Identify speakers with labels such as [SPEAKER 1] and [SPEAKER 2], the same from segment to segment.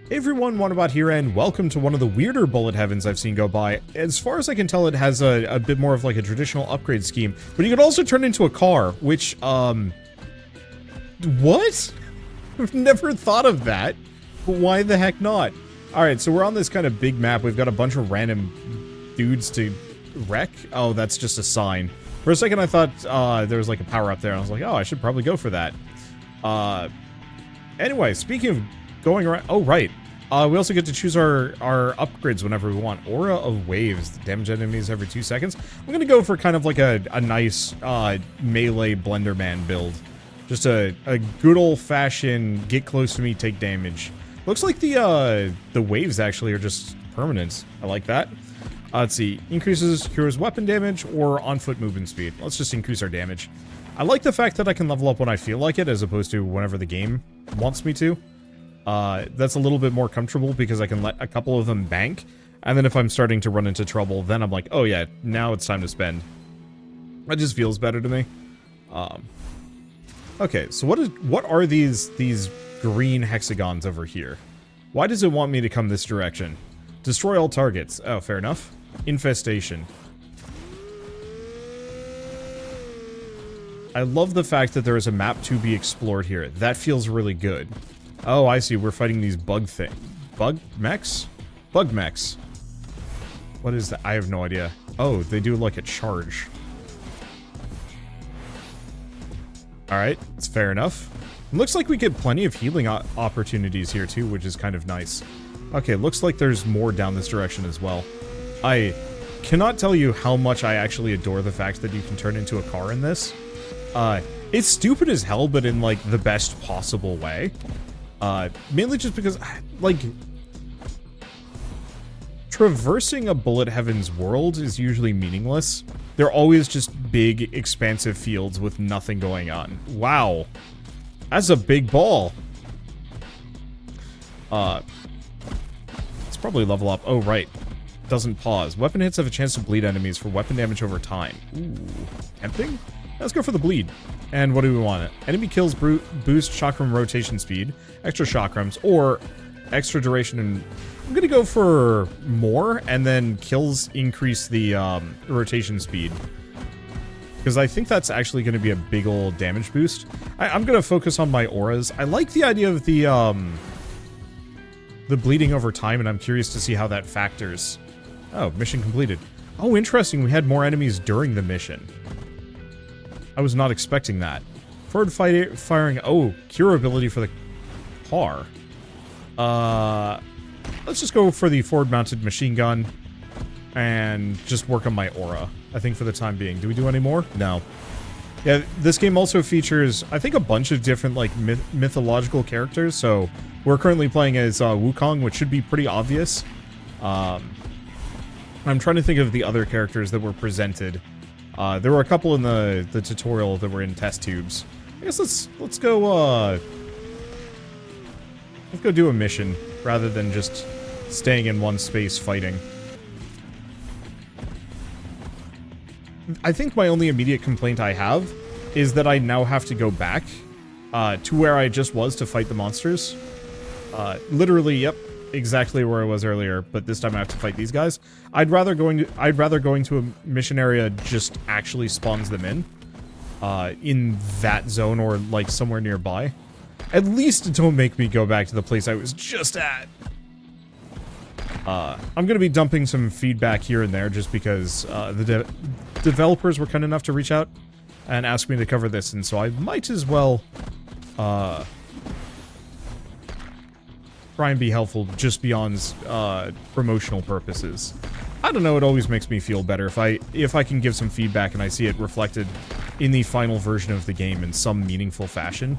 [SPEAKER 1] Hey everyone, Wanderbot here, and welcome to one of the weirder bullet heavens I've seen go by. As far as I can tell, it has a bit more of like a traditional upgrade scheme, but you could also turn into a car, which, what? I've never thought of that, but why the heck not? Alright, so we're on this kind of big map. We've got a bunch of random dudes to wreck. Oh, that's just a sign. For a second I thought there was like a power up there, and I was like, oh, I should probably go for that. Anyway, speaking of going around, oh right, we also get to choose our upgrades whenever we want. Aura of Waves, damage enemies every 2 seconds. I'm gonna go for kind of like a nice melee Blender Man build. Just a good old-fashioned get close to me, take damage. Looks like the waves actually are just permanent. I like that. Let's see, increases cures weapon damage or on-foot movement speed. Let's just increase our damage. I like the fact that I can level up when I feel like it, as opposed to whenever the game wants me to. That's a little bit more comfortable because I can let a couple of them bank, and then if I'm starting to run into trouble, then I'm like, oh yeah, now it's time to spend. That just feels better to me. Okay, so what are these green hexagons over here? Why does it want me to come this direction? Destroy all targets. Oh, fair enough. Infestation. I love the fact that there is a map to be explored here. That feels really good. Oh, I see. We're fighting these bug mechs? Bug mechs. What is that? I have no idea. Oh, they do like a charge. Alright, it's fair enough. It looks like we get plenty of healing opportunities here too, which is kind of nice. Okay, looks like there's more down this direction as well. I cannot tell you how much I actually adore the fact that you can turn into a car in this. It's stupid as hell, but in like the best possible way. Mainly just because, like, traversing a bullet heaven's world is usually meaningless. They're always just big, expansive fields with nothing going on. Wow. That's a big ball. Let's probably level up. Oh, right. Doesn't pause. Weapon hits have a chance to bleed enemies for weapon damage over time. Ooh. Tempting? Let's go for the bleed. And what do we want? Enemy kills boost chakram rotation speed, extra chakrams, or extra duration. And I'm gonna go for more, and then kills increase the rotation speed, because I think that's actually going to be a big old damage boost. I'm gonna focus on my auras. I like the idea of the bleeding over time, and I'm curious to see how that factors. Oh, mission completed. Oh, interesting. We had more enemies during the mission. I was not expecting that. Forward firing. Oh, cure ability for the car. Let's just go for the forward-mounted machine gun and just work on my aura, I think, for the time being. Do we do any more? No. Yeah, this game also features, I think, a bunch of different, like, mythological characters. So we're currently playing as Wukong, which should be pretty obvious. I'm trying to think of the other characters that were presented. There were a couple in the tutorial that were in test tubes. I guess let's go do a mission rather than just staying in one space fighting. I think my only immediate complaint I have is that I now have to go back to where I just was to fight the monsters. Literally, yep, exactly where I was earlier, but this time I have to fight these guys. I'd rather going to a mission area just actually spawns them in that zone, or like somewhere nearby. At least don't make me go back to the place I was just at. I'm gonna be dumping some feedback here and there just because the developers were kind enough to reach out and ask me to cover this, and so I might as well try and be helpful just beyond promotional purposes. I don't know, it always makes me feel better if I can give some feedback and I see it reflected in the final version of the game in some meaningful fashion.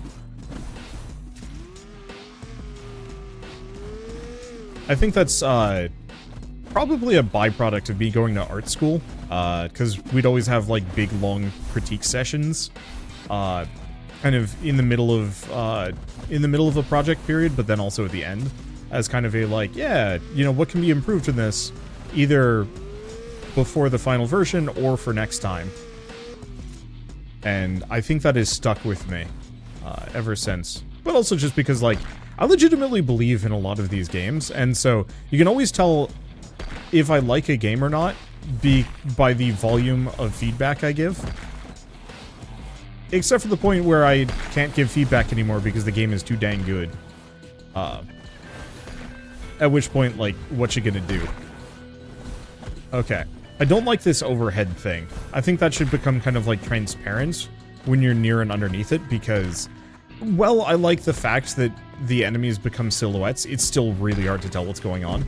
[SPEAKER 1] I think that's probably a byproduct of me going to art school, because we'd always have like big long critique sessions, kind of in the middle of a project period, but then also at the end, as kind of a like, yeah, you know, what can be improved in this, either before the final version or for next time. And I think that has stuck with me ever since. But also just because, like, I legitimately believe in a lot of these games, and so you can always tell if I like a game or not by the volume of feedback I give. Except for the point where I can't give feedback anymore because the game is too dang good. At which point, like, what you gonna do? Okay. I don't like this overhead thing. I think that should become kind of, like, transparent when you're near and underneath it, because, well, I like the fact that the enemies become silhouettes. It's still really hard to tell what's going on.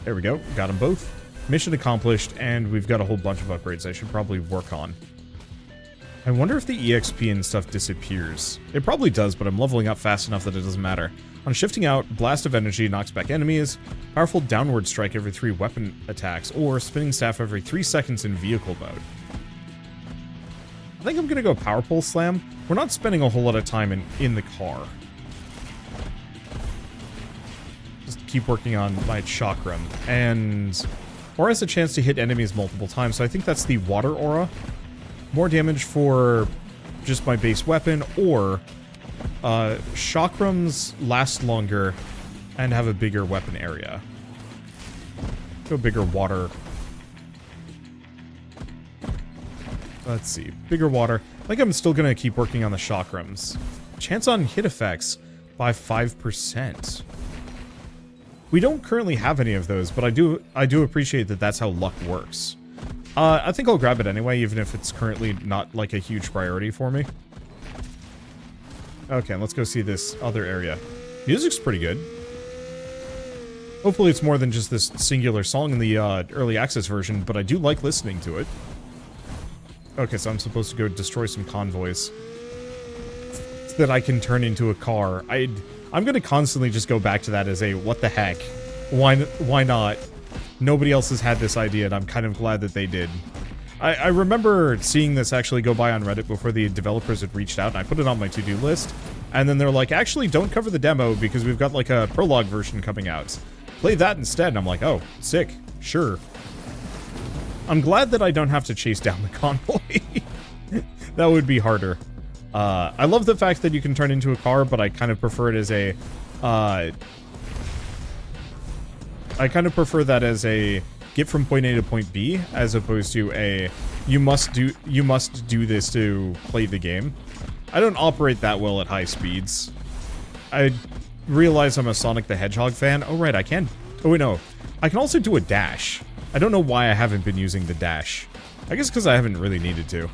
[SPEAKER 1] There we go. Got them both. Mission accomplished, and we've got a whole bunch of upgrades I should probably work on. I wonder if the EXP and stuff disappears. It probably does, but I'm leveling up fast enough that it doesn't matter. On shifting out, Blast of Energy knocks back enemies, powerful downward strike every 3 weapon attacks, or spinning staff every 3 seconds in vehicle mode. I think I'm gonna go Power Pole Slam. We're not spending a whole lot of time in the car. Just keep working on my Chakram. And Aura has a chance to hit enemies multiple times, so I think that's the Water Aura. More damage for just my base weapon, or Chakrams last longer and have a bigger weapon area. Go bigger water. Let's see. Bigger water. I think I'm still going to keep working on the Chakrams. Chance on hit effects by 5%. We don't currently have any of those, but I do appreciate that that's how luck works. I think I'll grab it anyway, even if it's currently not, like, a huge priority for me. Okay, let's go see this other area. Music's pretty good. Hopefully it's more than just this singular song in the early access version, but I do like listening to it. Okay, so I'm supposed to go destroy some convoys that I can turn into a car. I'm gonna constantly just go back to that as a, what the heck? Why not? Nobody else has had this idea, and I'm kind of glad that they did. I remember seeing this actually go by on Reddit before the developers had reached out, and I put it on my to-do list. And then they're like, actually, don't cover the demo because we've got, like, a Prologue version coming out. Play that instead. And I'm like, oh, sick. Sure. I'm glad that I don't have to chase down the convoy. That would be harder. I love the fact that you can turn into a car, but I kind of prefer it as a... I kind of prefer that as a get from point A to point B, as opposed to a you must do this to play the game. I don't operate that well at high speeds. I realize I'm a Sonic the Hedgehog fan. Oh right, I can. Oh wait, no, I can also do a dash. I don't know why I haven't been using the dash. I guess because I haven't really needed to.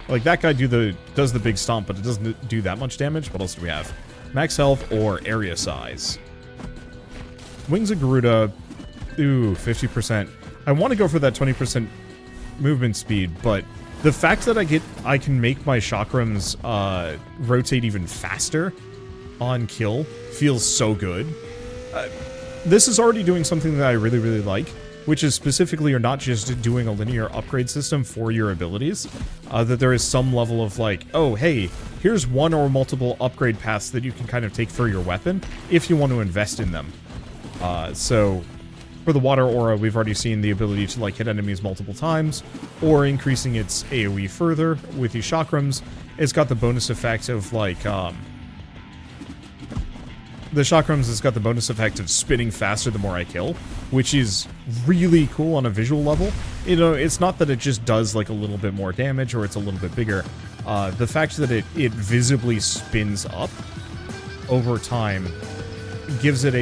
[SPEAKER 1] Like that guy does the big stomp, but it doesn't do that much damage. What else do we have? Max health or area size. Wings of Garuda, ooh, 50%. I want to go for that 20% movement speed, but the fact that I can make my chakrams rotate even faster on kill feels so good. This is already doing something that I really, really like, which is specifically you're not just doing a linear upgrade system for your abilities, that there is some level of like, oh, hey, here's one or multiple upgrade paths that you can kind of take for your weapon if you want to invest in them. So for the Water Aura, we've already seen the ability to like hit enemies multiple times, or increasing its AoE further with the chakrams. It's got the bonus effect of like, the chakrams has got the bonus effect of spinning faster the more I kill, which is really cool on a visual level. You know, it's not that it just does like a little bit more damage or it's a little bit bigger. The fact that it visibly spins up over time gives it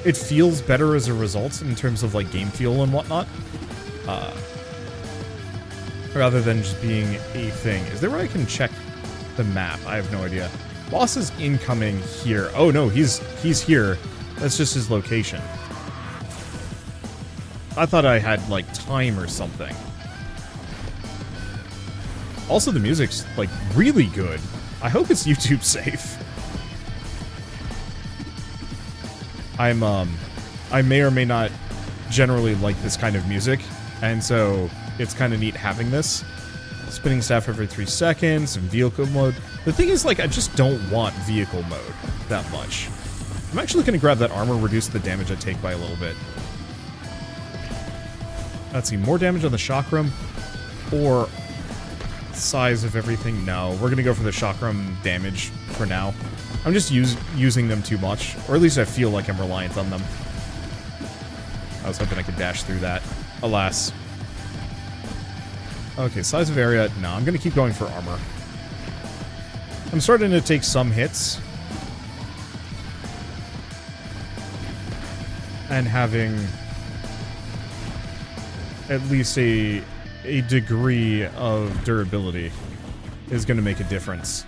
[SPEAKER 1] it feels better as a result in terms of like game feel and whatnot, rather than just being a thing. Is there where I can check the map? I have no idea. Boss is incoming here. Oh no, he's here. That's just his location. I thought I had like time or something. Also, the music's like really good. I hope it's YouTube safe. I may or may not generally like this kind of music, and so it's kind of neat having this. Spinning staff every 3 seconds, and vehicle mode. The thing is, like, I just don't want vehicle mode that much. I'm actually going to grab that armor, reduce the damage I take by a little bit. Let's see, more damage on the chakram, or size of everything? No, we're going to go for the chakram damage for now. I'm just using them too much, or at least I feel like I'm reliant on them. I was hoping I could dash through that. Alas. Okay, size of area. No, I'm going to keep going for armor. I'm starting to take some hits. And having at least a degree of durability is going to make a difference.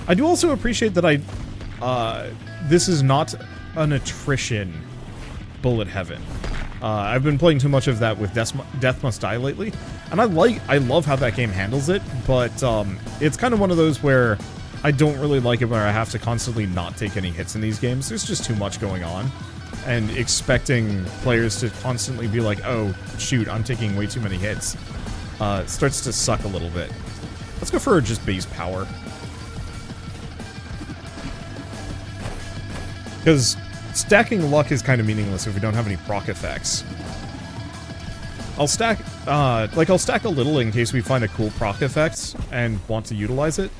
[SPEAKER 1] I do also appreciate that this is not an attrition bullet heaven. I've been playing too much of that with Death Must Die lately, and I love how that game handles it, but it's kind of one of those where I don't really like it where I have to constantly not take any hits in these games. There's just too much going on, and expecting players to constantly be like, oh, shoot, I'm taking way too many hits, starts to suck a little bit. Let's go for just base power. Because stacking luck is kind of meaningless if we don't have any proc effects. I'll stack a little in case we find a cool proc effect and want to utilize it.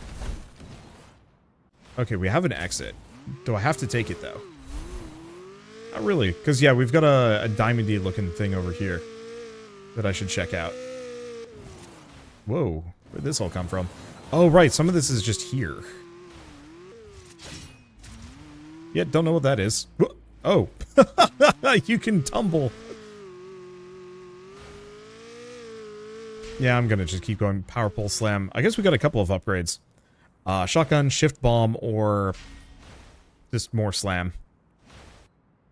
[SPEAKER 1] Okay, we have an exit. Do I have to take it, though? Not really, because, yeah, we've got a diamondy-looking thing over here that I should check out. Whoa, where'd this all come from? Oh, right, some of this is just here. Yeah, don't know what that is. Oh, you can tumble. Yeah, I'm gonna just keep going. Power pole slam. I guess we got a couple of upgrades. Shotgun, shift bomb, or just more slam.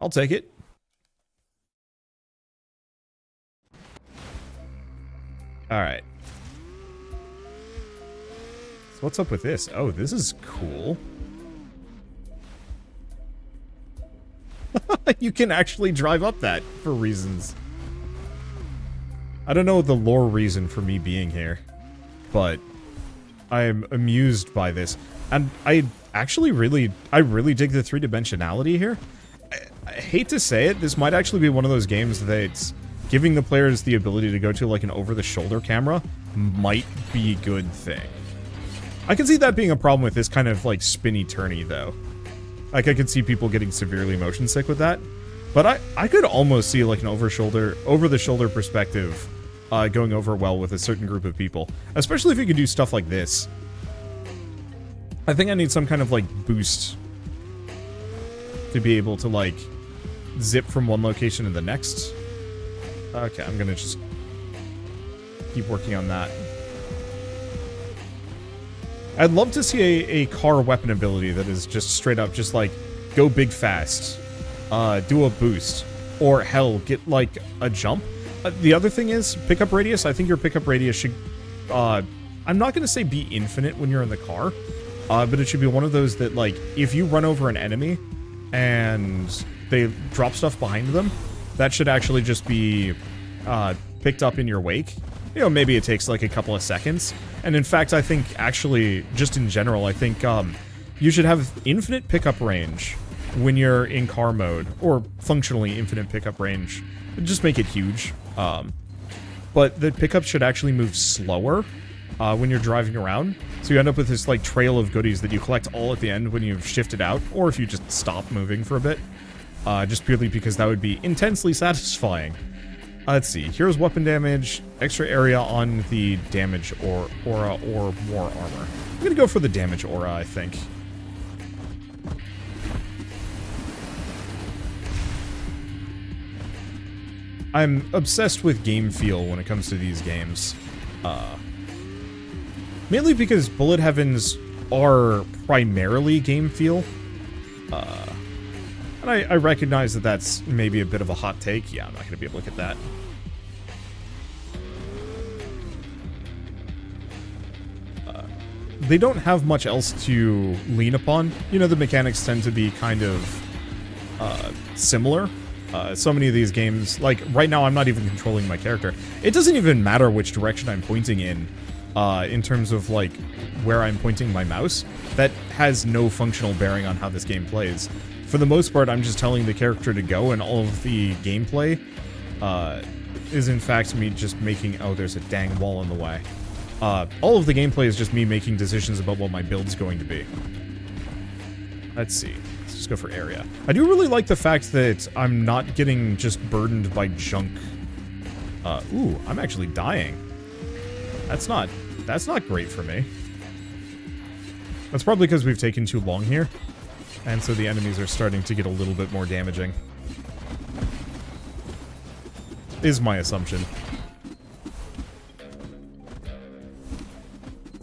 [SPEAKER 1] I'll take it. Alright. So what's up with this? Oh, this is cool. You can actually drive up that for reasons. I don't know the lore reason for me being here, but I'm amused by this. And I really dig the three-dimensionality here. I hate to say it, this might actually be one of those games that's giving the players the ability to go to like an over-the-shoulder camera might be a good thing. I can see that being a problem with this kind of like spinny-turny though. Like, I could see people getting severely motion sick with that. But I could almost see, like, an over-the-shoulder perspective going over well with a certain group of people. Especially if you could do stuff like this. I think I need some kind of, like, boost to be able to, like, zip from one location to the next. Okay, I'm gonna just keep working on that. I'd love to see a car weapon ability that is just straight up just like, go big fast, do a boost, or hell, get like a jump. The other thing is, pickup radius. I think your pickup radius should, I'm not going to say be infinite when you're in the car, but it should be one of those that like, if you run over an enemy and they drop stuff behind them, that should actually just be picked up in your wake. You know, maybe it takes like a couple of seconds. And in fact, I think actually, just in general, I think you should have infinite pickup range when you're in car mode, or functionally infinite pickup range. Just make it huge. But the pickup should actually move slower when you're driving around. So you end up with this like trail of goodies that you collect all at the end when you've shifted out, or if you just stop moving for a bit. Just purely because that would be intensely satisfying. Let's see. Here's weapon damage, extra area on the damage aura, or more armor. I'm gonna go for the damage aura, I think. I'm obsessed with game feel when it comes to these games. Mainly because bullet heavens are primarily game feel. And I recognize that that's maybe a bit of a hot take. Yeah, I'm not going to be able to look at that. They don't have much else to lean upon. You know, the mechanics tend to be kind of similar. So many of these games, like right now I'm not even controlling my character. It doesn't even matter which direction I'm pointing in terms of like where I'm pointing my mouse. That has no functional bearing on how this game plays. For the most part, I'm just telling the character to go, and all of the gameplay is in fact me just making... Oh, there's a dang wall in the way. All of the gameplay is just me making decisions about what my build's going to be. Let's see. Let's just go for area. I do really like the fact that I'm not getting just burdened by junk. Ooh, I'm actually dying. That's not great for me. That's probably because we've taken too long here. And so the enemies are starting to get a little bit more damaging. Is my assumption.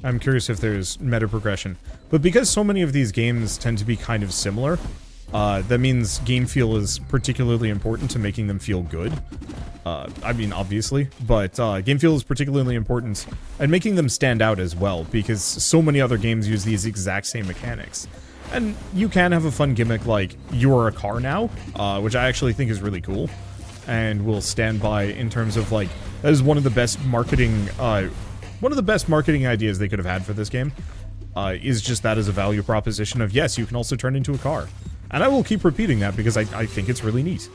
[SPEAKER 1] I'm curious if there's meta progression. But because so many of these games tend to be kind of similar, that means game feel is particularly important to making them feel good. I mean, obviously, but game feel is particularly important and making them stand out as well, because so many other games use these exact same mechanics. And you can have a fun gimmick like, you're a car now, which I actually think is really cool, and will stand by in terms of, like, that is one of the best marketing ideas they could have had for this game, is just that as a value proposition of, yes, you can also turn into a car. And I will keep repeating that because I think it's really neat.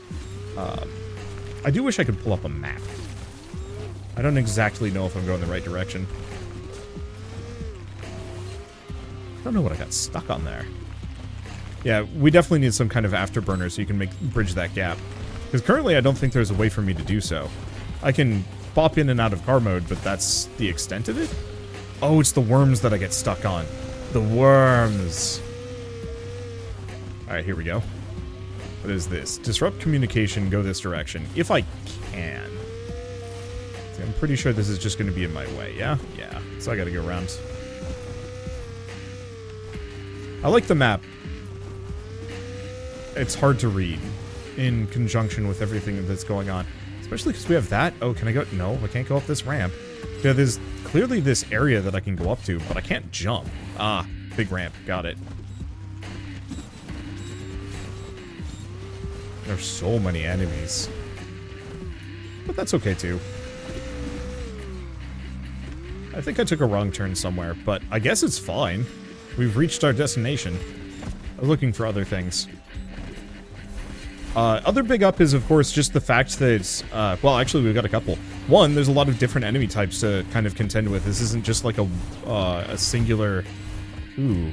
[SPEAKER 1] I do wish I could pull up a map. I don't exactly know if I'm going the right direction. I don't know what I got stuck on there. Yeah, we definitely need some kind of afterburner so you can bridge that gap. Because currently I don't think there's a way for me to do so. I can pop in and out of car mode, but that's the extent of it? Oh, it's the worms that I get stuck on. The worms! Alright, here we go. What is this? Disrupt communication, go this direction. If I can. See, I'm pretty sure this is just going to be in my way, yeah? Yeah. So I gotta go around. I like the map. It's hard to read in conjunction with everything that's going on. Especially because we have that. Oh, can I go? No, I can't go up this ramp. Yeah, there's clearly this area that I can go up to, but I can't jump. Ah, big ramp. Got it. There's so many enemies. But that's okay, too. I think I took a wrong turn somewhere, but I guess it's fine. We've reached our destination. I'm looking for other things. Other big up is, of course, just the fact that, well, actually, we've got a couple. One, there's a lot of different enemy types to kind of contend with. This isn't just like a singular... Ooh.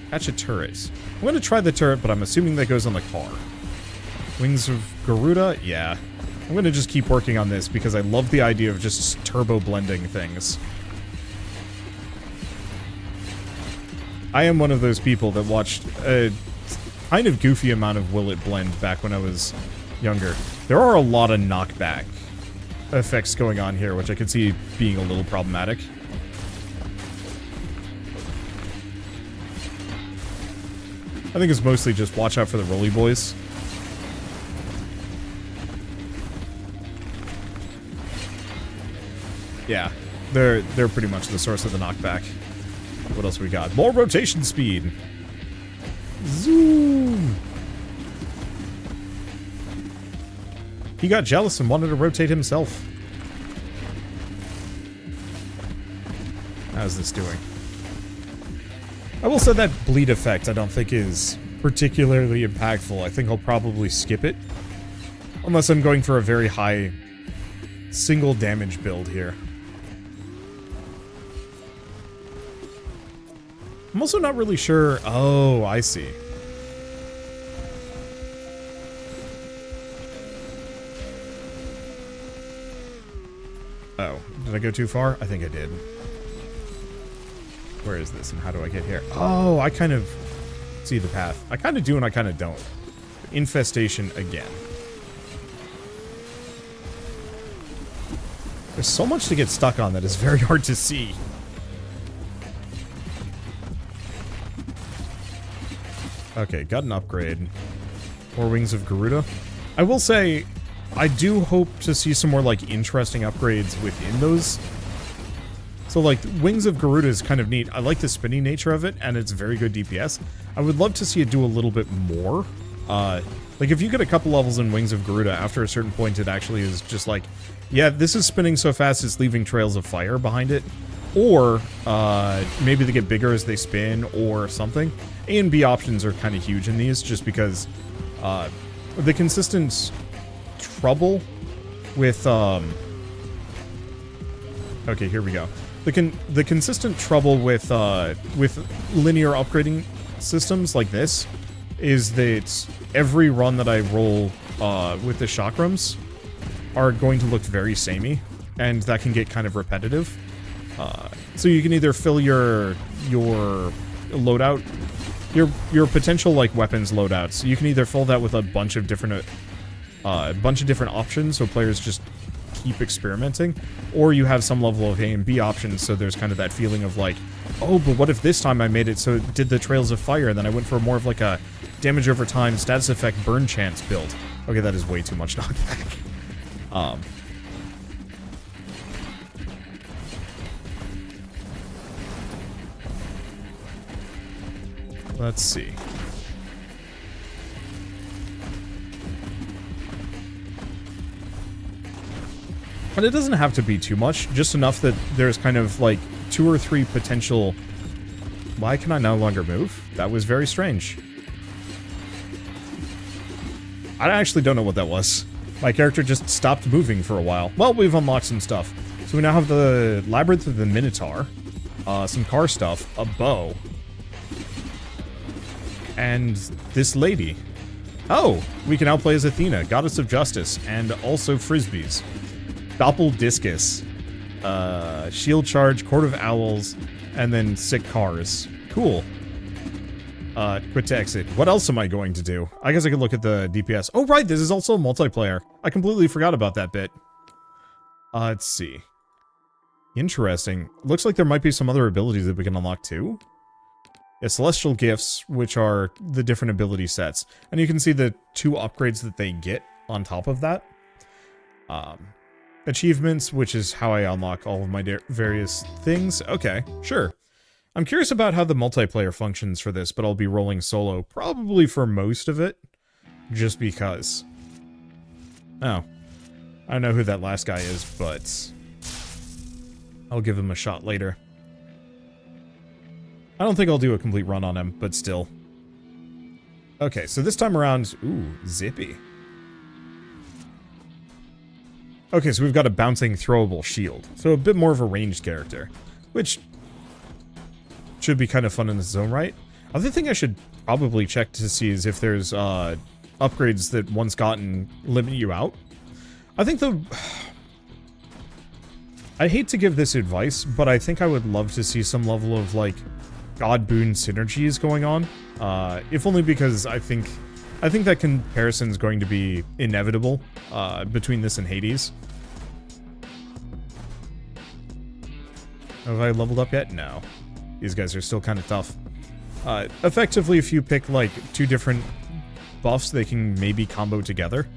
[SPEAKER 1] Catch a turret. I'm going to try the turret, but I'm assuming that goes on the car. Wings of Garuda? Yeah. I'm going to just keep working on this because I love the idea of just turbo blending things. I am one of those people that watched a kind of goofy amount of Will It Blend back when I was younger. There are a lot of knockback effects going on here, which I could see being a little problematic. I think it's mostly just watch out for the rolly boys. Yeah, they're pretty much the source of the knockback. What else we got? More rotation speed. Zoom. He got jealous and wanted to rotate himself. How's this doing? I will say that bleed effect I don't think is particularly impactful. I think I'll probably skip it. Unless I'm going for a very high single damage build here. I'm also not really sure... Oh, I see. Oh, did I go too far? I think I did. Where is this and how do I get here? Oh, I kind of see the path. I kind of do and I kind of don't. Infestation again. There's so much to get stuck on that is very hard to see. Okay, got an upgrade. More Wings of Garuda. I will say, I do hope to see some more, like, interesting upgrades within those. So, like, Wings of Garuda is kind of neat. I like the spinning nature of it, and it's very good DPS. I would love to see it do a little bit more. Like, if you get a couple levels in Wings of Garuda, after a certain point, it actually is just like, yeah, this is spinning so fast it's leaving trails of fire behind it. Or, maybe they get bigger as they spin, or something. A and B options are kind of huge in these, just because, the consistent trouble with, okay, here we go. The consistent trouble with linear upgrading systems like this is that every run that I roll with the chakrams are going to look very samey, and that can get kind of repetitive. So you can either fill your loadout, your potential like weapons loadouts. You can either fill that with a bunch of different options, so players just keep experimenting, or you have some level of A and B options, so there's kind of that feeling of like, oh, but what if this time I made it so it did the Trails of Fire, and then I went for more of like a damage over time status effect burn chance build. Okay, that is way too much knockback. Let's see. But it doesn't have to be too much, just enough that there's kind of like 2 or 3 potential... Why can I no longer move? That was very strange. I actually don't know what that was. My character just stopped moving for a while. Well, we've unlocked some stuff. So we now have the Labyrinth of the Minotaur, some car stuff, a bow, and this lady. Oh, we can now play as Athena, Goddess of Justice, and also Frisbees. Doppel Discus, Shield Charge, Court of Owls, and then sick cars. Cool. Quit to exit. What else am I going to do? I guess I could look at the DPS. Oh, right, this is also multiplayer. I completely forgot about that bit. Let's see. Interesting. Looks like there might be some other abilities that we can unlock too. Yeah, Celestial Gifts, which are the different ability sets. And you can see the 2 upgrades that they get on top of that. Achievements, which is how I unlock all of my various things. Okay, sure. I'm curious about how the multiplayer functions for this, but I'll be rolling solo probably for most of it, just because. Oh. I don't know who that last guy is, but I'll give him a shot later. I don't think I'll do a complete run on him, but still. Okay, so this time around... Ooh, Zippy. Okay, so we've got a bouncing, throwable shield. So a bit more of a ranged character, which should be kind of fun in its own right. Other thing I should probably check to see is if there's upgrades that once gotten limit you out. I think I hate to give this advice, but I think I would love to see some level of, like, God Boon synergies going on. If only because I think that comparison is going to be inevitable between this and Hades. Have I leveled up yet? No. These guys are still kind of tough. Effectively, if you pick, like, 2 different buffs, they can maybe combo together.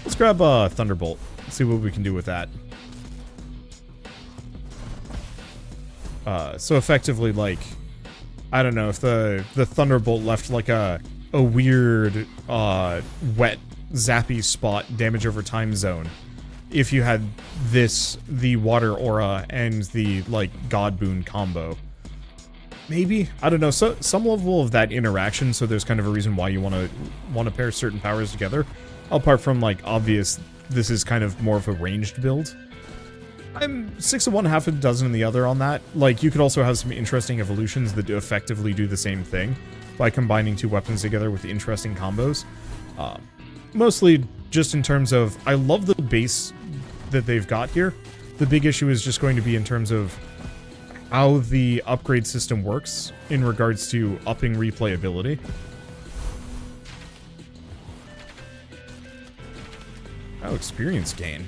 [SPEAKER 1] Let's grab Thunderbolt. See what we can do with that. So effectively, like, I don't know, if the Thunderbolt left, like, a weird, wet, zappy spot, damage over time zone. If you had this, the Water Aura, and the, like, God Boon combo. Maybe? I don't know, so some level of that interaction, so there's kind of a reason why you want to pair certain powers together. Apart from, like, obvious, this is kind of more of a ranged build. I'm 6 of one, half a dozen in the other on that. Like, you could also have some interesting evolutions that effectively do the same thing by combining 2 weapons together with interesting combos. Mostly just in terms of, I love the base that they've got here. The big issue is just going to be in terms of how the upgrade system works in regards to upping replayability. Oh, experience gain.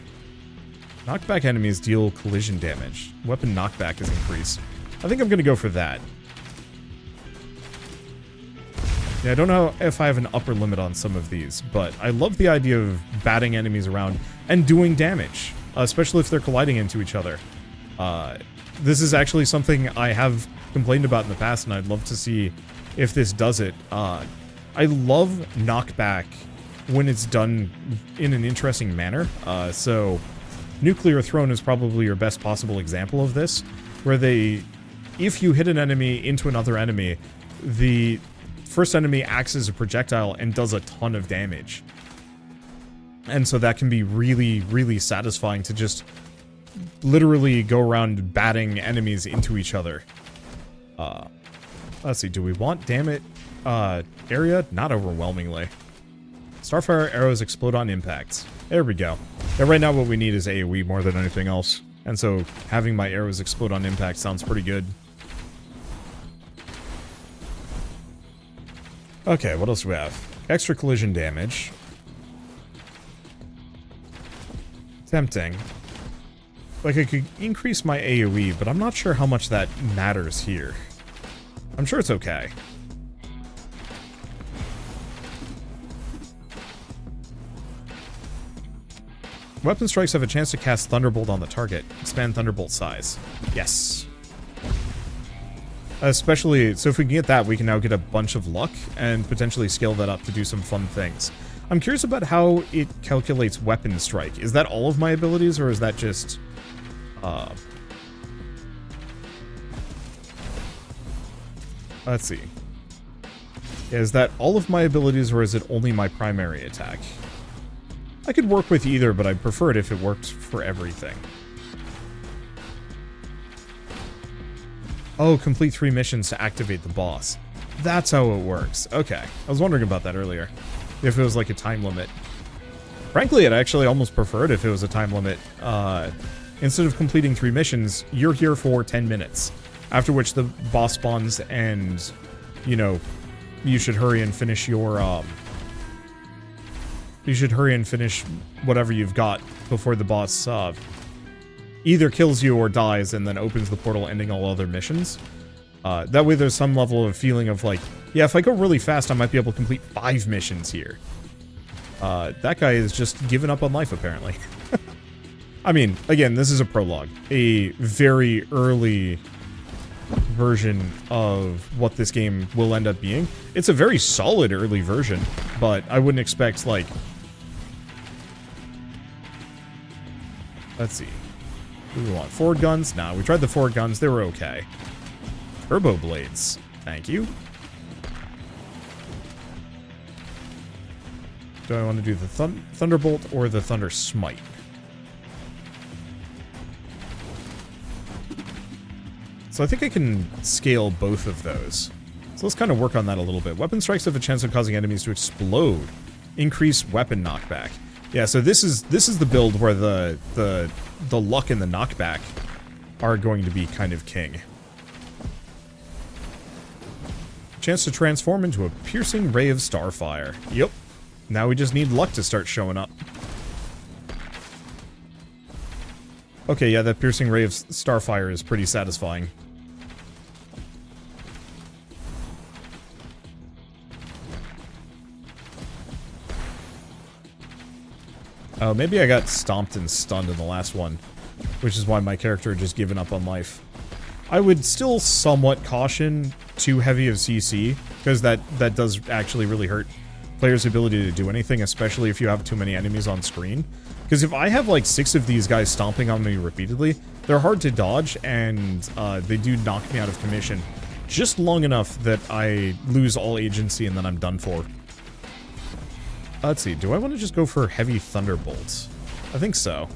[SPEAKER 1] Knockback enemies deal collision damage. Weapon knockback is increased. I think I'm going to go for that. Yeah, I don't know if I have an upper limit on some of these, but I love the idea of batting enemies around and doing damage, especially if they're colliding into each other. This is actually something I have complained about in the past, and I'd love to see if this does it. I love knockback when it's done in an interesting manner. So Nuclear Throne is probably your best possible example of this, where if you hit an enemy into another enemy, the first enemy acts as a projectile and does a ton of damage. And so that can be really, really satisfying to just literally go around batting enemies into each other. Let's see, do we want damage area? Not overwhelmingly. Starfire arrows explode on impact. There we go. Yeah, right now what we need is AoE more than anything else. And so having my arrows explode on impact sounds pretty good. Okay, what else do we have? Extra collision damage. Tempting. Like, I could increase my AoE, but I'm not sure how much that matters here. I'm sure it's okay. Weapon strikes have a chance to cast Thunderbolt on the target. Expand Thunderbolt size. Yes. Especially, so if we can get that, we can now get a bunch of luck and potentially scale that up to do some fun things. I'm curious about how it calculates weapon strike. Is that all of my abilities, or is that just... let's see. Is that all of my abilities, or is it only my primary attack? I could work with either, but I'd prefer it if it worked for everything. Oh, complete 3 missions to activate the boss. That's how it works. Okay. I was wondering about that earlier. If it was like a time limit. Frankly, I'd actually almost prefer it if it was a time limit. Instead of completing 3 missions, you're here for 10 minutes. After which the boss spawns and, you know, you should hurry and finish your, you should hurry and finish whatever you've got before the boss, either kills you or dies and then opens the portal, ending all other missions. That way there's some level of feeling of like, yeah, if I go really fast, I might be able to complete 5 missions here. That guy is just giving up on life, apparently. I mean, again, this is a prologue. A very early version of what this game will end up being. It's a very solid early version, but I wouldn't expect, like... Let's see. What do we want? Forward guns? Nah, we tried the forward guns. They were okay. Turbo blades. Thank you. Do I want to do the Thunderbolt or the Thunder Smite? So I think I can scale both of those. So let's kind of work on that a little bit. Weapon strikes have a chance of causing enemies to explode. Increase weapon knockback. Yeah, so this is the build where the luck and the knockback are going to be kind of king. Chance to transform into a piercing ray of starfire. Yep. Now we just need luck to start showing up. Okay, yeah, that piercing ray of starfire is pretty satisfying. Oh, maybe I got stomped and stunned in the last one, which is why my character had just given up on life. I would still somewhat caution too heavy of CC, because that does actually really hurt players' ability to do anything, especially if you have too many enemies on screen. Because if I have like 6 of these guys stomping on me repeatedly, they're hard to dodge, and they do knock me out of commission just long enough that I lose all agency and then I'm done for. Let's see, do I want to just go for heavy thunderbolts? I think so.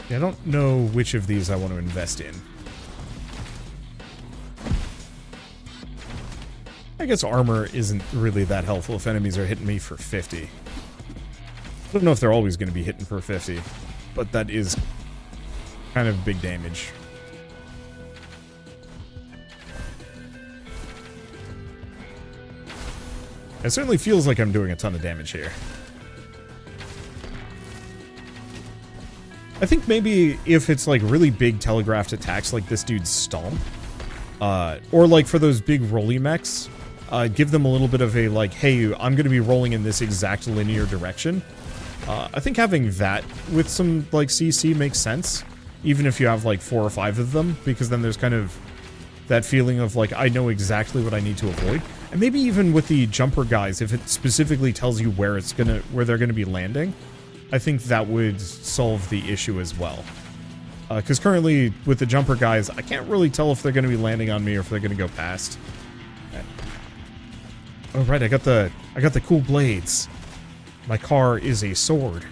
[SPEAKER 1] Yeah, I don't know which of these I want to invest in. I guess armor isn't really that helpful if enemies are hitting me for 50. I don't know if they're always going to be hitting for 50, but that is kind of big damage. It certainly feels like I'm doing a ton of damage here. I think maybe if it's like really big telegraphed attacks like this dude's stomp, or like for those big rolly mechs, give them a little bit of a like, hey, I'm going to be rolling in this exact linear direction. I think having that with some like CC makes sense, even if you have like 4 or 5 of them, because then there's kind of that feeling of like, I know exactly what I need to avoid. And maybe even with the jumper guys, if it specifically tells you where they're gonna be landing, I think that would solve the issue as well. Because currently, with the jumper guys, I can't really tell if they're going to be landing on me or if they're going to go past. Oh, right, I got the cool blades. My car is a sword.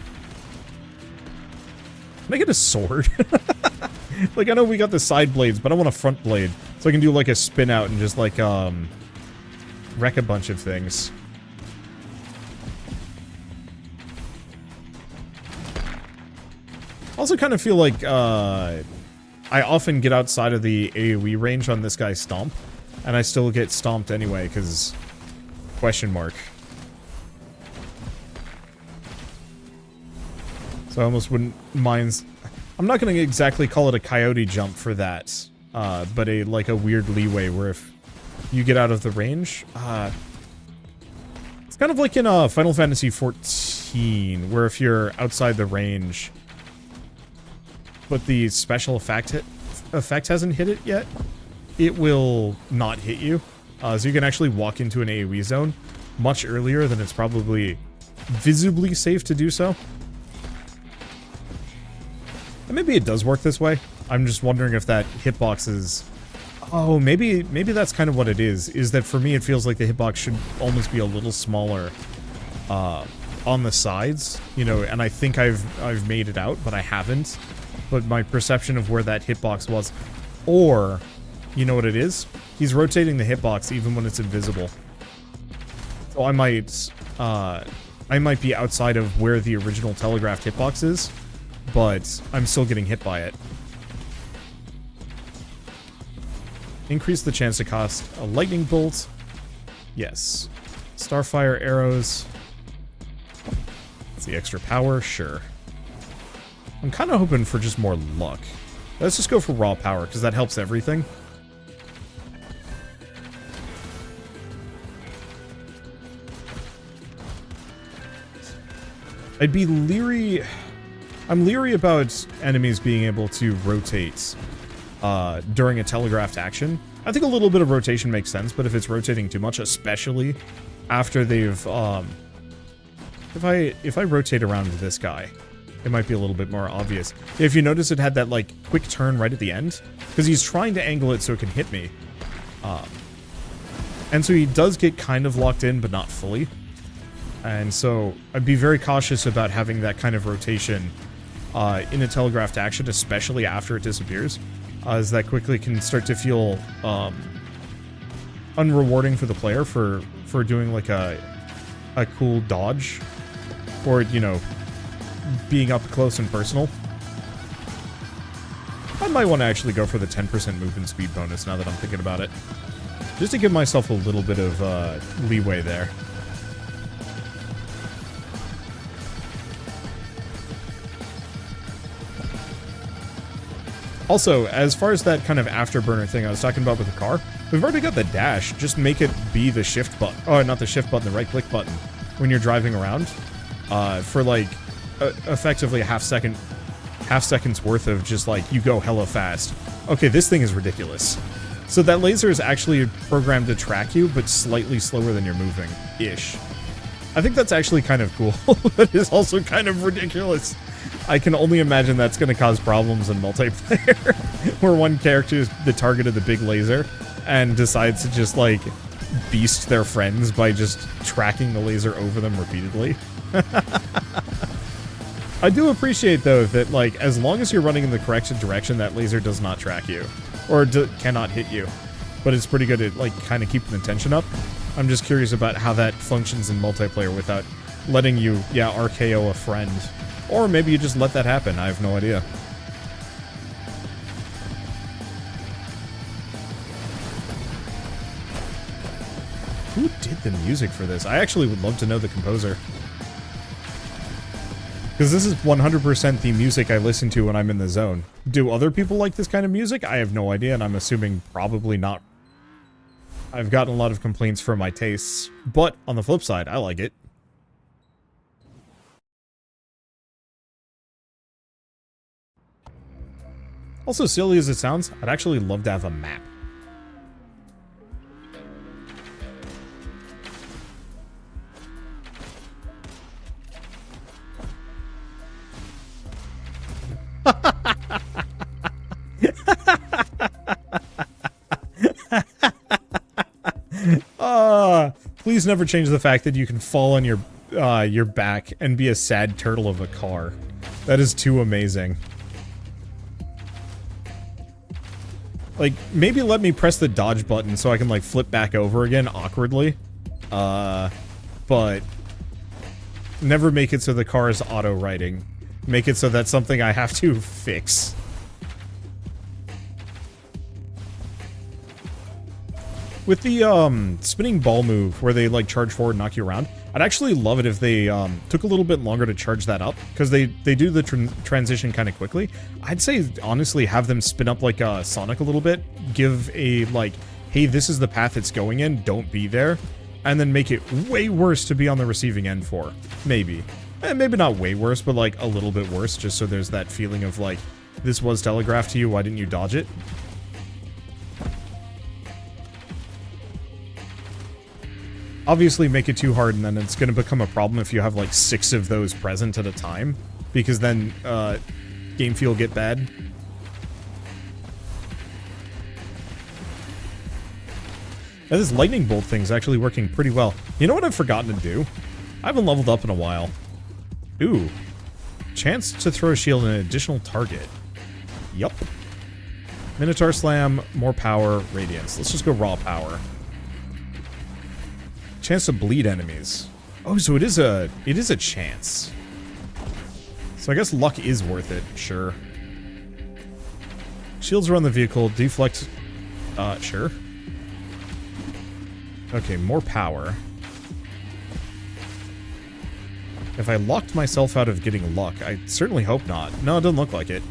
[SPEAKER 1] Can I get a sword? Like, I know we got the side blades, but I want a front blade. So I can do, like, a spin out and just, like, wreck a bunch of things. Also kind of feel like, I often get outside of the AoE range on this guy's stomp. And I still get stomped anyway, because... Question mark. So I almost wouldn't mind... I'm not going to exactly call it a coyote jump for that. But like a weird leeway where if you get out of the range... it's kind of like in Final Fantasy XIV, where if you're outside the range, but the special effect hasn't hit it yet, it will not hit you. So you can actually walk into an AoE zone much earlier than it's probably visibly safe to do so. And maybe it does work this way. I'm just wondering if that hitbox is... Oh, maybe that's kind of what it is that for me it feels like the hitbox should almost be a little smaller on the sides, you know, and I think I've made it out, but I haven't. But my perception of where that hitbox was... Or, you know what it is? He's rotating the hitbox even when it's invisible. So I might be outside of where the original telegraphed hitbox is, but I'm still getting hit by it. Increase the chance to cast a lightning bolt. Yes. Starfire arrows. It's the extra power, sure. I'm kind of hoping for just more luck. Let's just go for raw power, because that helps everything. I'd be leery... I'm leery about enemies being able to rotate during a telegraphed action. I think a little bit of rotation makes sense, but if it's rotating too much, especially after they've... If I rotate around this guy, it might be a little bit more obvious. If you notice, it had that, like, quick turn right at the end, because he's trying to angle it so it can hit me. And so he does get kind of locked in, but not fully. And so I'd be very cautious about having that kind of rotation in a telegraphed action, especially after it disappears, as that quickly can start to feel unrewarding for the player for doing like a cool dodge, or, you know, being up close and personal. I might want to actually go for the 10% movement speed bonus now that I'm thinking about it, just to give myself a little bit of leeway there. Also, as far as that kind of afterburner thing I was talking about with the car, we've already got the dash. Just make it be the shift button. Oh, not the shift button, the right-click button when you're driving around. For, like, effectively a half second's worth of just, like, you go hella fast. Okay, this thing is ridiculous. So that laser is actually programmed to track you, but slightly slower than you're moving. Ish. I think that's actually kind of cool. That is also kind of ridiculous. I can only imagine that's going to cause problems in multiplayer, where one character is the target of the big laser and decides to just, like, beast their friends by just tracking the laser over them repeatedly. I do appreciate, though, that, like, as long as you're running in the correct direction, that laser does not track you, or cannot hit you. But it's pretty good at, like, kind of keeping the tension up. I'm just curious about how that functions in multiplayer without letting you, RKO a friend. Or maybe you just let that happen, I have no idea. Who did the music for this? I actually would love to know the composer. Because this is 100% the music I listen to when I'm in the zone. Do other people like this kind of music? I have no idea, and I'm assuming probably not. I've gotten a lot of complaints for my tastes, but on the flip side, I like it. Also, silly as it sounds, I'd actually love to have a map. Please never change the fact that you can fall on your back and be a sad turtle of a car. That is too amazing. Like, maybe let me press the dodge button so I can, like, flip back over again awkwardly. But never make it so the car is auto-riding. Make it so that's something I have to fix. With the spinning ball move where they like charge forward and knock you around, I'd actually love it if they took a little bit longer to charge that up, because they do the transition kind of quickly. I'd say honestly have them spin up like Sonic a little bit, give a like, hey, this is the path it's going in, don't be there, and then make it way worse to be on the receiving end for. Maybe. Maybe not way worse, but like a little bit worse, just so there's that feeling of like, this was telegraphed to you, why didn't you dodge it? Obviously make it too hard and then it's going to become a problem if you have like 6 of those present at a time, because then game feel get bad. Now this lightning bolt thing's actually working pretty well. You know what I've forgotten to do? I haven't leveled up in a while. Ooh. Chance to throw a shield at an additional target. Yup. Minotaur Slam, more power, Radiance. Let's just go raw power. Chance to bleed enemies. Oh, so it is a chance. So I guess luck is worth it, sure. Shields around the vehicle, deflect, sure. Okay, more power. If I locked myself out of getting luck, I certainly hope not. No, it doesn't look like it.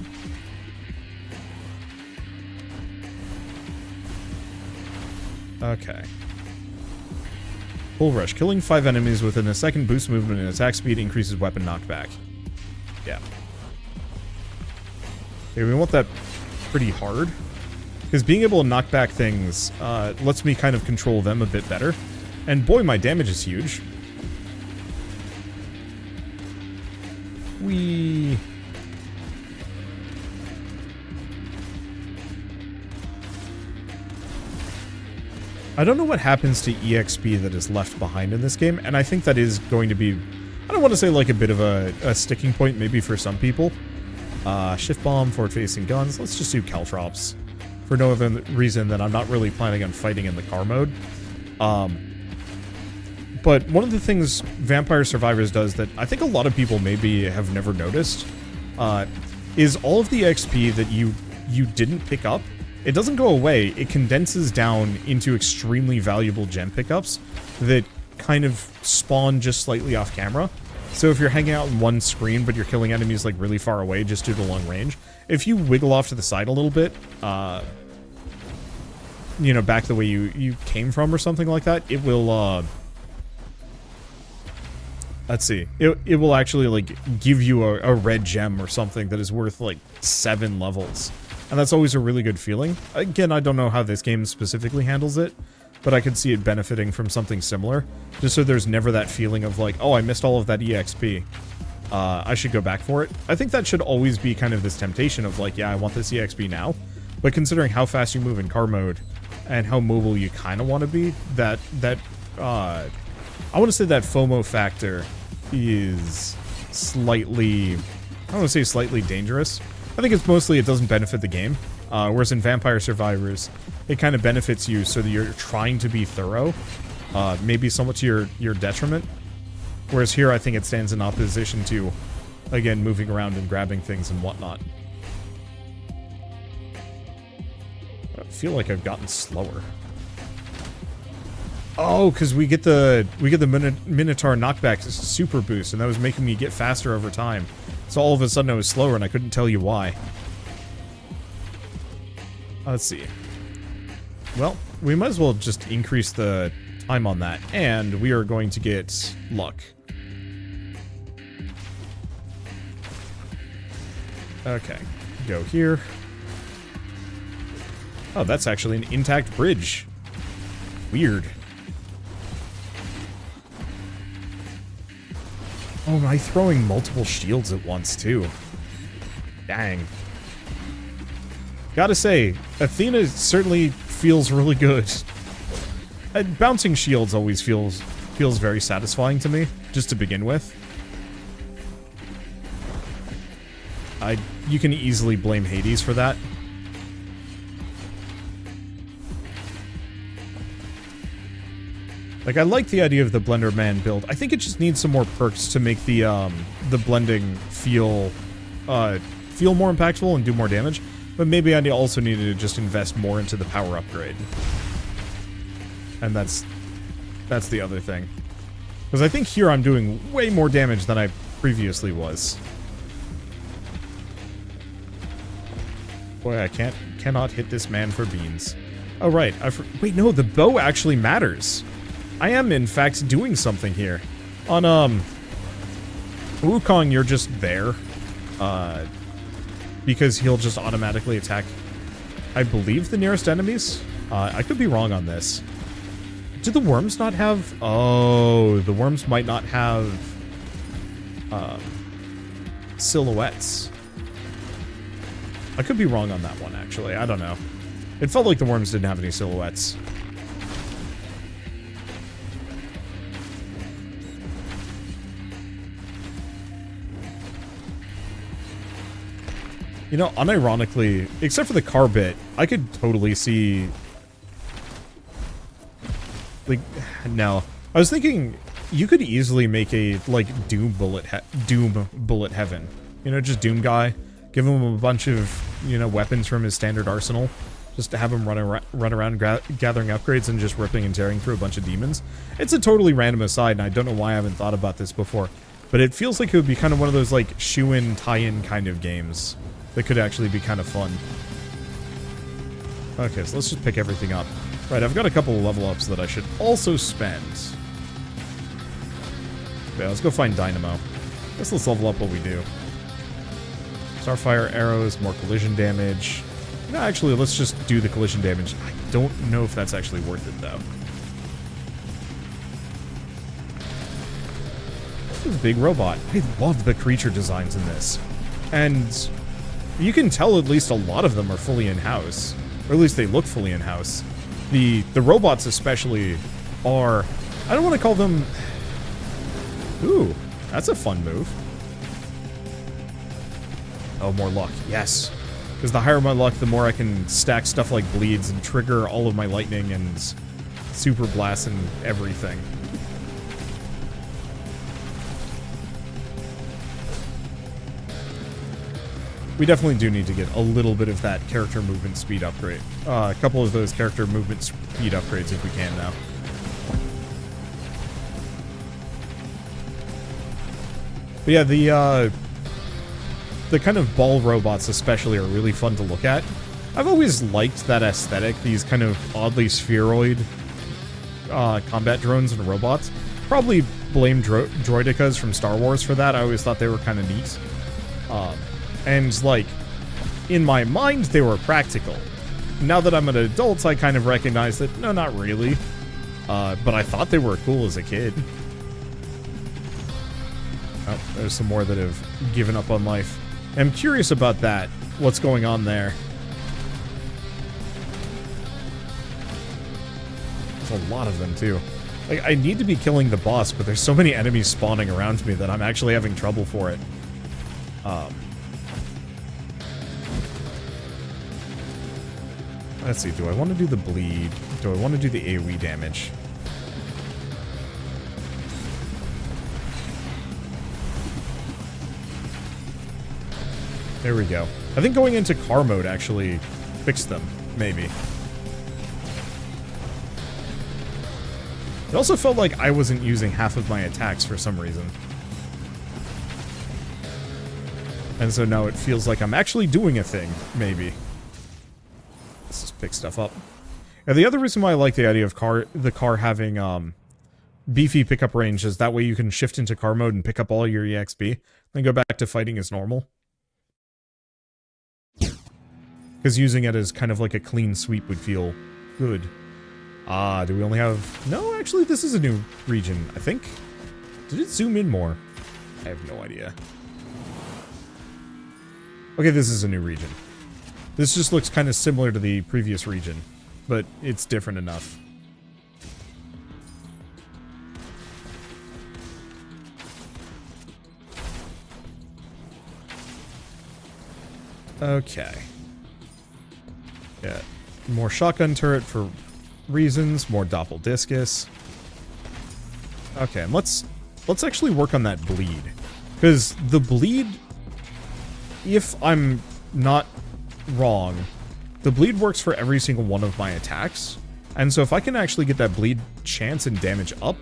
[SPEAKER 1] Okay. Bull Rush. Killing 5 enemies within a second boosts movement and attack speed, increases weapon knockback. Yeah. Okay, we want that pretty hard. Because being able to knock back things lets me kind of control them a bit better. And boy, my damage is huge. Whee. I don't know what happens to EXP that is left behind in this game, and I think that is going to be, I don't want to say like a bit of a sticking point maybe for some people. Shift bomb, forward-facing guns. Let's just do caltrops. For no other reason than I'm not really planning on fighting in the car mode. But one of the things Vampire Survivors does that I think a lot of people maybe have never noticed is all of the XP that you didn't pick up, it doesn't go away. It condenses down into extremely valuable gem pickups that kind of spawn just slightly off camera. So if you're hanging out in one screen but you're killing enemies like really far away just due to long range, if you wiggle off to the side a little bit, you know, back the way you came from or something like that, it will, let's see, it will actually, like, give you a red gem or something that is worth, like, 7 levels. And that's always a really good feeling. Again, I don't know how this game specifically handles it, but I could see it benefiting from something similar, just so there's never that feeling of, like, oh, I missed all of that EXP. I should go back for it. I think that should always be kind of this temptation of, like, yeah, I want this EXP now. But considering how fast you move in car mode, and how mobile you kind of want to be, I want to say that FOMO factor is slightly, I don't want to say slightly dangerous. I think it's mostly it doesn't benefit the game, whereas in Vampire Survivors, it kind of benefits you so that you're trying to be thorough, maybe somewhat to your detriment. Whereas here, I think it stands in opposition to, again, moving around and grabbing things and whatnot. I feel like I've gotten slower. Oh, because we get the Minotaur knockback super boost, and that was making me get faster over time. So all of a sudden I was slower, and I couldn't tell you why. Let's see. Well, we might as well just increase the time on that, and we are going to get luck. Okay, go here. Oh, that's actually an intact bridge. Weird. Oh, am I throwing multiple shields at once, too? Dang. Gotta say, Athena certainly feels really good. Bouncing shields always feels feels very satisfying to me, just to begin with. You can easily blame Hades for that. Like, I like the idea of the Blender Man build. I think it just needs some more perks to make the blending feel more impactful and do more damage. But maybe I also needed to just invest more into the power upgrade. And that's the other thing. Because I think here I'm doing way more damage than I previously was. Boy, I cannot hit this man for beans. Oh, right. Wait, no, the bow actually matters. I am, in fact, doing something here. On, Wukong, you're just there. Because he'll just automatically attack, I believe, the nearest enemies? I could be wrong on this. Do the worms not have... Oh, the worms might not have... silhouettes. I could be wrong on that one, actually. I don't know. It felt like the worms didn't have any silhouettes. You know, unironically, except for the car bit, I could totally see... Like, no. I was thinking you could easily make a, like, Doom Bullet Heaven. You know, just Doom guy. Give him a bunch of, you know, weapons from his standard arsenal. Just to have him run around gathering upgrades and just ripping and tearing through a bunch of demons. It's a totally random aside, and I don't know why I haven't thought about this before. But it feels like it would be kind of one of those, like, shoe-in, tie-in kind of games. That could actually be kind of fun. Okay, so let's just pick everything up. Right, I've got a couple of level ups that I should also spend. Okay, let's go find Dynamo. Guess let's level up what we do. Starfire arrows, more collision damage. No, actually, let's just do the collision damage. I don't know if that's actually worth it, though. This is a big robot. I love the creature designs in this. And... you can tell at least a lot of them are fully in-house. Or at least they look fully in-house. The robots especially are... I don't want to call them... Ooh, that's a fun move. Oh, more luck. Yes. Because the higher my luck, the more I can stack stuff like bleeds and trigger all of my lightning and super blast and everything. We definitely do need to get a little bit of that character movement speed upgrade. A couple of those character movement speed upgrades if we can now. But yeah, the kind of ball robots especially are really fun to look at. I've always liked that aesthetic, these kind of oddly spheroid combat drones and robots. Probably blame droidicas from Star Wars for that. I always thought they were kind of neat. And, like, in my mind, they were practical. Now that I'm an adult, I kind of recognize that, no, not really. But I thought they were cool as a kid. Oh, there's some more that have given up on life. I'm curious about that. What's going on there? There's a lot of them, too. Like, I need to be killing the boss, but there's so many enemies spawning around me that I'm actually having trouble for it. Let's see, do I want to do the bleed? Do I want to do the AoE damage? There we go. I think going into car mode actually fixed them, maybe. It also felt like I wasn't using half of my attacks for some reason. And so now it feels like I'm actually doing a thing, maybe. Let's just pick stuff up. And the other reason why I like the idea of the car having beefy pickup range is that way you can shift into car mode and pick up all your EXP, then go back to fighting as normal. Because using it as kind of like a clean sweep would feel good. Ah, do we only have... No, actually, this is a new region, I think. Did it zoom in more? I have no idea. Okay, this is a new region. This just looks kind of similar to the previous region, but it's different enough. Okay. Yeah. More shotgun turret for reasons. More doppel discus. Okay, and let's actually work on that bleed. Because the bleed, if I'm not wrong, the bleed works for every single one of my attacks. And so if I can actually get that bleed chance and damage up,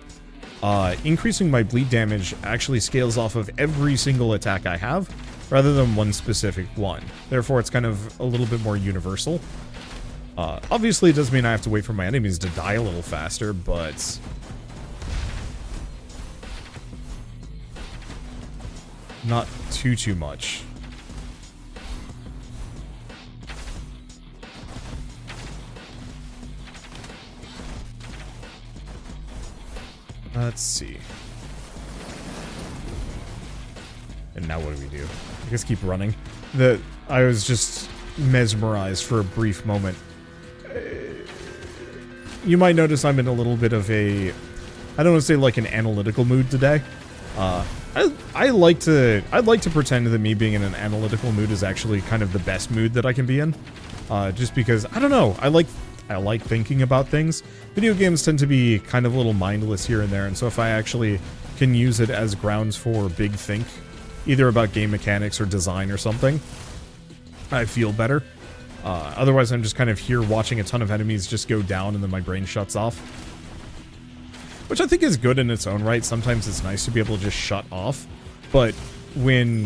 [SPEAKER 1] increasing my bleed damage actually scales off of every single attack I have, rather than one specific one. Therefore, it's kind of a little bit more universal. Obviously, it does mean I have to wait for my enemies to die a little faster, but not too much. Let's see. And now what do we do? I guess keep running. I was just mesmerized for a brief moment. You might notice I'm in a little bit of a, I don't want to say like an analytical mood today. I'd like to pretend that me being in an analytical mood is actually kind of the best mood that I can be in. Just because, I don't know, I like thinking about things. Video games tend to be kind of a little mindless here and there, and so if I actually can use it as grounds for big think, either about game mechanics or design or something, I feel better. Otherwise, I'm just kind of here watching a ton of enemies just go down and then my brain shuts off. Which I think is good in its own right. Sometimes it's nice to be able to just shut off. But when,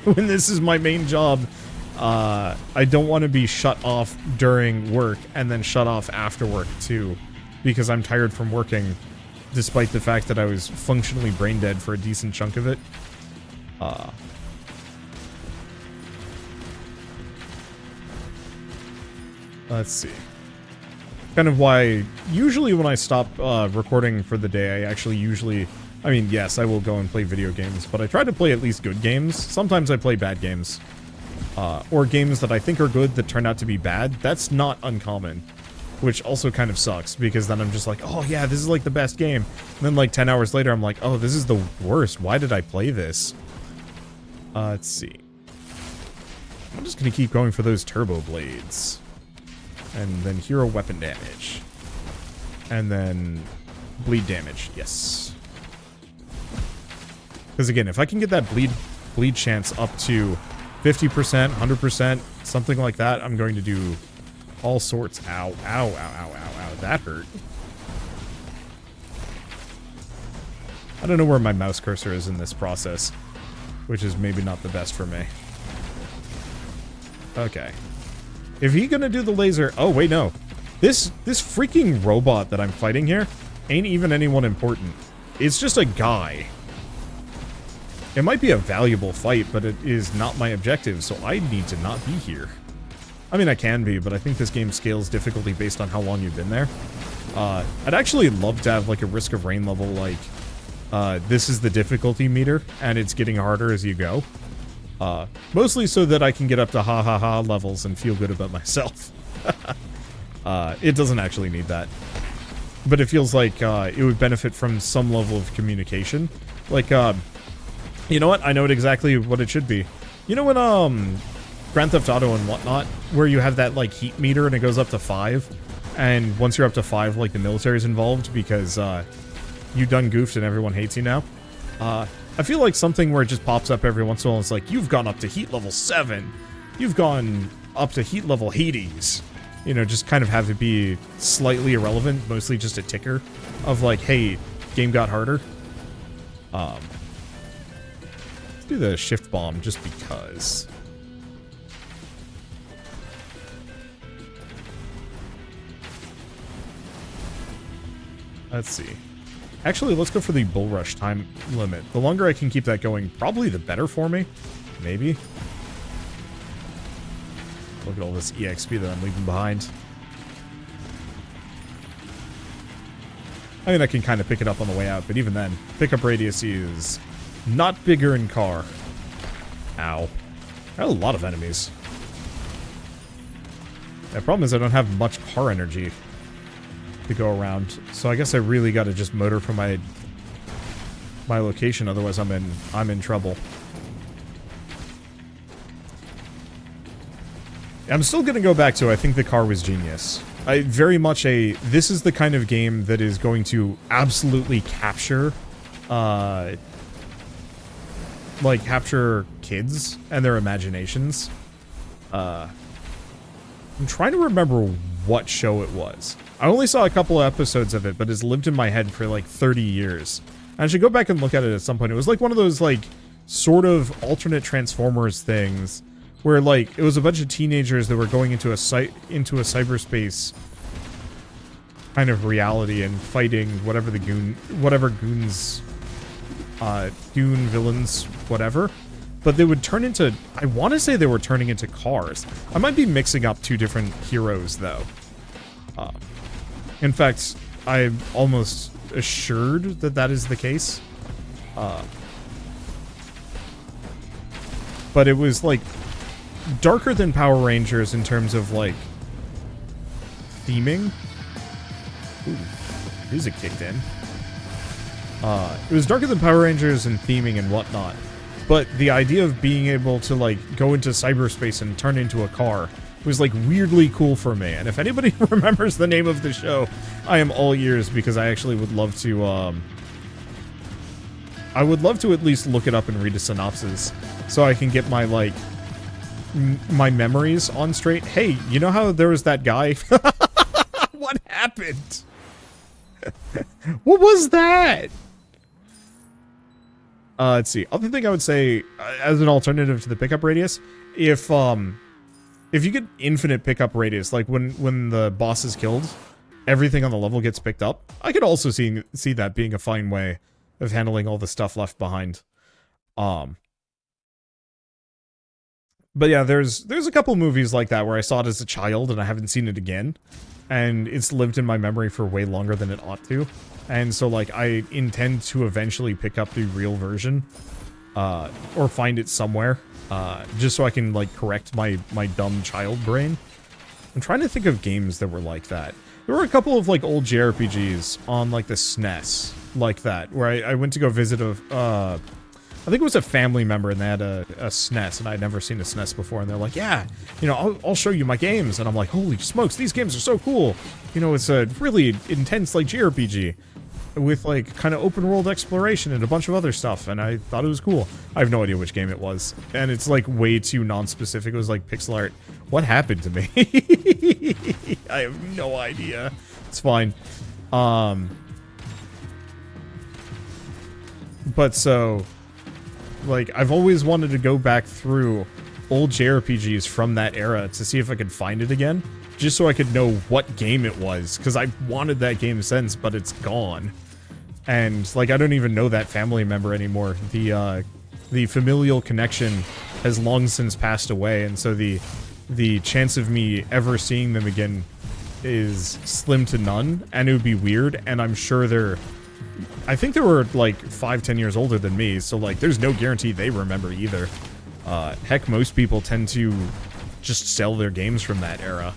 [SPEAKER 1] when this is my main job, I don't want to be shut off during work and then shut off after work too. Because I'm tired from working, despite the fact that I was functionally brain dead for a decent chunk of it. Let's see. Kind of why, usually when I stop recording for the day, I mean, yes, I will go and play video games, but I try to play at least good games. Sometimes I play bad games. Or games that I think are good that turn out to be bad. That's not uncommon. Which also kind of sucks, because then I'm just like, oh yeah, this is like the best game. And then like 10 hours later, I'm like, oh, this is the worst. Why did I play this? Let's see. I'm just gonna keep going for those turbo blades. And then hero weapon damage. And then bleed damage. Yes. Because again, if I can get that bleed chance up to 50%, 100%, something like that, I'm going to do all sorts. Ow, ow, ow, ow, ow, ow. That hurt. I don't know where my mouse cursor is in this process, which is maybe not the best for me. Okay. If he gonna do the laser... Oh, wait, no. This freaking robot that I'm fighting here ain't even anyone important. It's just a guy. It might be a valuable fight, but it is not my objective, so I need to not be here. I mean, I can be, but I think this game scales difficulty based on how long you've been there. I'd actually love to have, like, a Risk of Rain level, like, this is the difficulty meter, and it's getting harder as you go. Mostly so that I can get up to ha-ha-ha levels and feel good about myself. It doesn't actually need that. But it feels like it would benefit from some level of communication. Like, you know what? I know exactly what it should be. You know when, Grand Theft Auto and whatnot, where you have that, like, heat meter and it goes up to 5? And once you're up to 5, like, the military's involved because, you done goofed and everyone hates you now? I feel like something where it just pops up every once in a while. It's like, you've gone up to heat level 7. You've gone up to heat level Hades. You know, just kind of have it be slightly irrelevant, mostly just a ticker of like, hey, game got harder. Let's do the shift bomb just because. Let's see. Actually, let's go for the bull rush time limit. The longer I can keep that going, probably the better for me. Maybe. Look at all this EXP that I'm leaving behind. I mean, I can kind of pick it up on the way out, but even then, pickup radius is not bigger in car. Ow. I have a lot of enemies. The problem is I don't have much car energy to go around, so I guess I really got to just motor from my location, otherwise I'm in trouble. I'm still going to go back to, I think the car was genius. This is the kind of game that is going to absolutely capture, capture kids and their imaginations. I'm trying to remember what show it was. I only saw a couple of episodes of it, but it's lived in my head for like 30 years. I should go back and look at it at some point. It was like one of those like sort of alternate Transformers things where like it was a bunch of teenagers that were going into a cyberspace kind of reality and fighting whatever goons, goon villains, whatever. But they would turn into, I want to say they were turning into cars. I might be mixing up two different heroes though. In fact, I'm almost assured that that is the case. But it was like darker than Power Rangers in terms of like theming. Ooh, music kicked in. It was darker than Power Rangers in theming and whatnot. But the idea of being able to like go into cyberspace and turn into a car was like weirdly cool for me. And if anybody remembers the name of the show, I am all ears because I actually would love to I would love to at least look it up and read a synopsis so I can get my like my memories on straight. Hey, you know how there was that guy? What happened? What was that? Let's see. Other thing I would say as an alternative to the pickup radius, if you get infinite pickup radius, like when the boss is killed, everything on the level gets picked up. I could also see that being a fine way of handling all the stuff left behind. But yeah, there's a couple movies like that where I saw it as a child and I haven't seen it again, and it's lived in my memory for way longer than it ought to. And so like I intend to eventually pick up the real version, or find it somewhere, just so I can like correct my dumb child brain. I'm trying to think of games that were like that. There were a couple of like old JRPGs on like the SNES like that, where I went to go visit I think it was a family member and they had a SNES, and I'd never seen a SNES before, and they're like, yeah, you know, I'll show you my games. And I'm like, holy smokes, these games are so cool. You know, it's a really intense like JRPG with like kind of open world exploration and a bunch of other stuff, and I thought it was cool. I have no idea which game it was, and it's like way too non-specific. It was like pixel art. What happened to me? I have no idea. It's fine. But so, like, I've always wanted to go back through old JRPGs from that era to see if I could find it again, just so I could know what game it was, because I wanted that game since, but it's gone. And, like, I don't even know that family member anymore. The familial connection has long since passed away, and so the chance of me ever seeing them again is slim to none, and it would be weird, and I'm sure I think they were like 5-10 years older than me, so like there's no guarantee they remember either. Heck, most people tend to just sell their games from that era.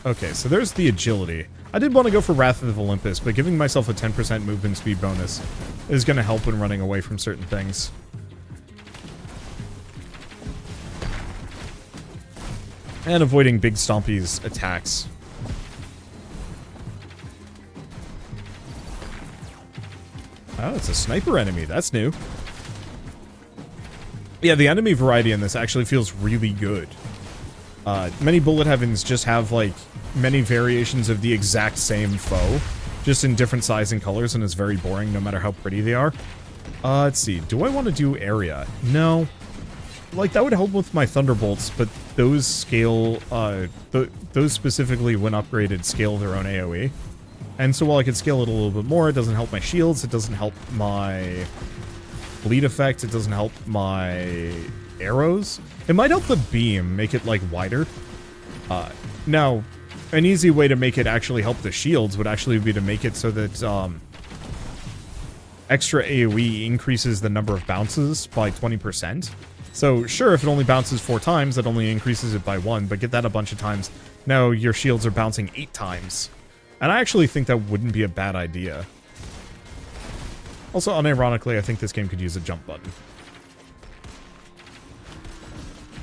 [SPEAKER 1] Okay, so there's the agility. I did want to go for Wrath of Olympus, but giving myself a 10% movement speed bonus is going to help when running away from certain things. And avoiding Big Stompy's attacks. Oh, it's a sniper enemy. That's new. Yeah, the enemy variety in this actually feels really good. Many bullet heavens just have, like, many variations of the exact same foe, just in different size and colors, and it's very boring no matter how pretty they are. Let's see. Do I want to do area? No. Like, that would help with my Thunderbolts, but those scale, those specifically, when upgraded, scale their own AoE. And so while I could scale it a little bit more, it doesn't help my shields, it doesn't help my bleed effect, it doesn't help my arrows. It might help the beam, make it, like, wider. Now, an easy way to make it actually help the shields would actually be to make it so that, extra AoE increases the number of bounces by 20%. So, sure, if it only bounces 4 times, that only increases it by 1, but get that a bunch of times. Now your shields are bouncing 8 times. And I actually think that wouldn't be a bad idea. Also, unironically, I think this game could use a jump button.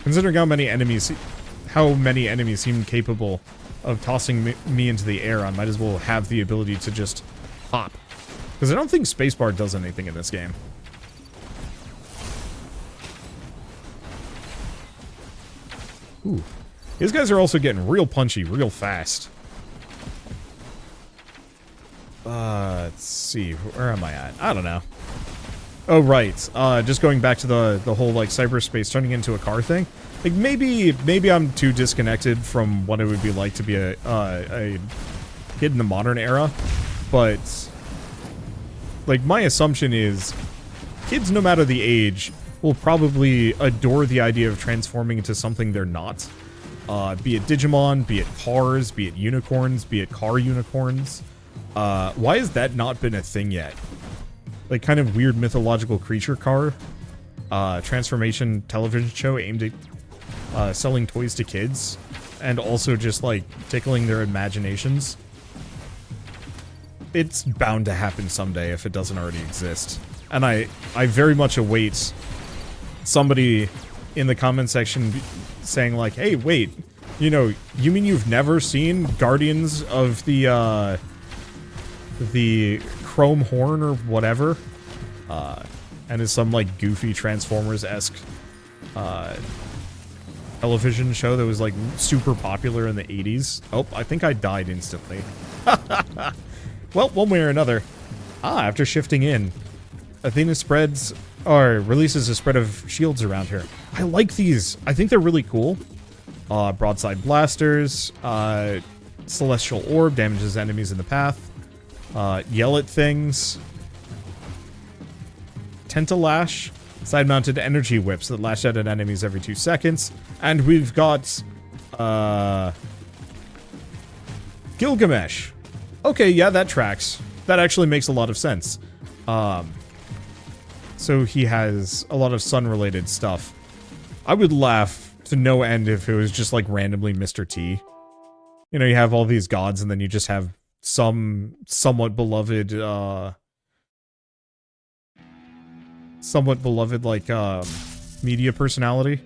[SPEAKER 1] Considering how many enemies seem capable of tossing me into the air, I might as well have the ability to just hop. Because I don't think spacebar does anything in this game. Ooh. These guys are also getting real punchy real fast. Let's see. Where am I at? I don't know. Oh, right. Just going back to the whole, like, cyberspace turning into a car thing. Like, maybe I'm too disconnected from what it would be like to be a kid in the modern era. But, like, my assumption is kids, no matter the age, will probably adore the idea of transforming into something they're not. Be it Digimon, be it cars, be it unicorns, be it car unicorns. Why has that not been a thing yet? Like, kind of weird mythological creature car. Transformation television show aimed at selling toys to kids. And also just, like, tickling their imaginations. It's bound to happen someday if it doesn't already exist. And I very much await somebody in the comment section saying, like, hey, wait, you know, you mean you've never seen Guardians of the Chrome Horn or whatever? And it's some, like, goofy Transformers-esque television show that was, like, super popular in the 80s. Oh, I think I died instantly. Well, one way or another. After shifting in, Athena releases a spread of shields around her. I like these. I think they're really cool. Broadside blasters, celestial orb damages enemies in the path. Yell at things. Tentalash, side-mounted energy whips that lash out at enemies every 2 seconds. And we've got Gilgamesh. Okay, yeah, that tracks. That actually makes a lot of sense. So he has a lot of sun-related stuff. I would laugh to no end if it was just, like, randomly Mr. T. You know, you have all these gods, and then you just have some somewhat beloved, like, media personality.